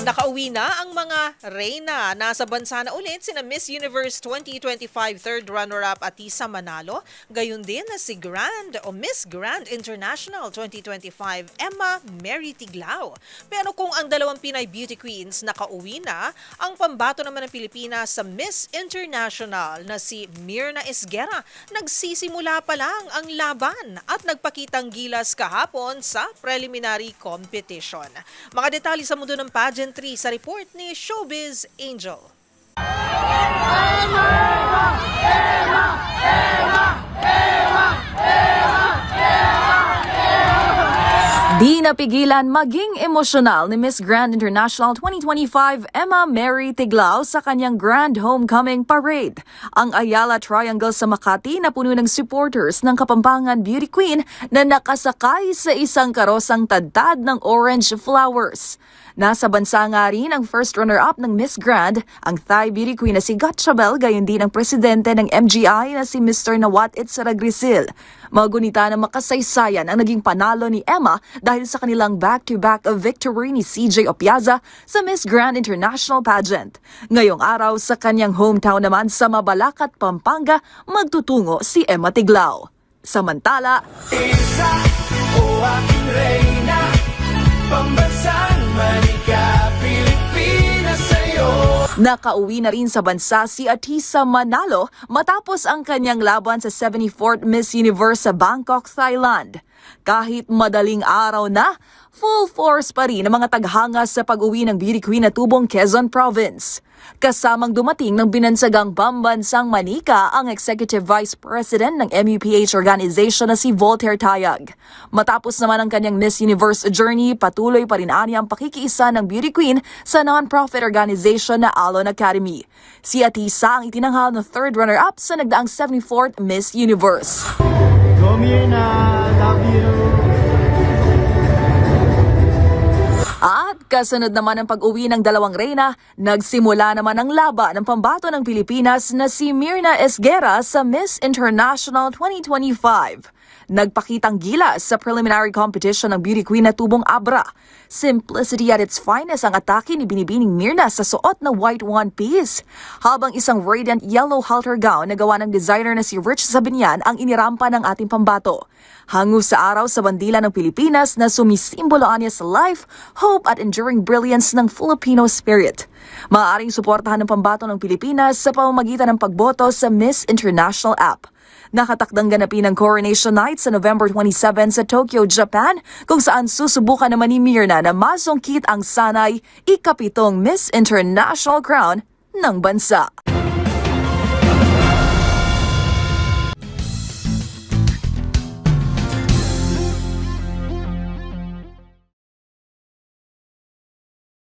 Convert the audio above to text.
Nakauwi na ang mga reyna. Nasa bansa na ulit sina Miss Universe 2025 third runner-up Atisa Manalo, gayon din na si Miss Grand International 2025 Emma Mary Tiglao. Pero kung ang dalawang Pinay beauty queens nakauwi na, ang pambato naman ng Pilipinas sa Miss International na si Myrna Esguera, nagsisimula pa lang ang laban at nagpakitang gilas kahapon sa preliminary competition. Mga detalye sa mundo ng pageantry sa report ni Showbiz Angel. Di napigilan maging emosyonal ni Miss Grand International 2025 Emma Mary Tiglao sa kanyang Grand Homecoming Parade. Ang Ayala Triangle sa Makati na puno ng supporters ng Kapampangan Beauty Queen na nakasakay sa isang karosang tadtad ng orange flowers. Nasa bansa nga rin ang first runner-up ng Miss Grand, ang Thai beauty queen na si Gatchabel, gayon din ang presidente ng MGI na si Mr. Nawat Itzaragrisil. Magunita na makasaysayan ang naging panalo ni Emma dahil sa kanilang back-to-back victory ni CJ Opiaza sa Miss Grand International Pageant. Ngayong araw sa kanyang hometown naman sa Mabalacat, Pampanga, magtutungo si Emma Tiglao. Samantala, Isa o aking reyna, pambansang manika, Pilipinas sa'yo. nakauwi na rin sa bansa si Atisa Manalo matapos ang kanyang laban sa 74th Miss Universe sa Bangkok, Thailand. Kahit madaling araw na, full force pa rin ang mga taghanga sa pag-uwi ng beauty queen na tubong Quezon Province. Kasamang dumating ng binansagang pambansang manika ang Executive Vice President ng MUPH organization na si Voltaire Tayag. Matapos naman ang kanyang Miss Universe journey, patuloy pa rin ang pakikiisa ng beauty queen sa non-profit organization na Alon Academy. Si Atisa ang itinanghal na third runner-up sa nagdaang 74th Miss Universe. Go Myrna, love you. At kasunod naman ang pag-uwi ng dalawang reyna, nagsimula naman ang laban ng pambato ng Pilipinas na si Myrna Esguera sa Miss International 2025. Nagpakitang gilas sa preliminary competition ng beauty queen na tubong Abra. Simplicity at its finest ang atake ni Binibining Myrna sa suot na white one-piece. Habang isang radiant yellow halter gown na gawa ng designer na si Rich Sabinian ang inirampa ng ating pambato. Hango sa araw sa bandila ng Pilipinas na sumisimbolo niya sa life, hope at enduring brilliance ng Filipino spirit. Maaaring suportahan ng pambato ng Pilipinas sa pamamagitan ng pagboto sa Miss International app. Nakatakdang ganapin ang Coronation Night sa November 27 sa Tokyo, Japan, kung saan susubukan naman ni Myrna na masungkit ang sanay ikapitong Miss International crown ng bansa.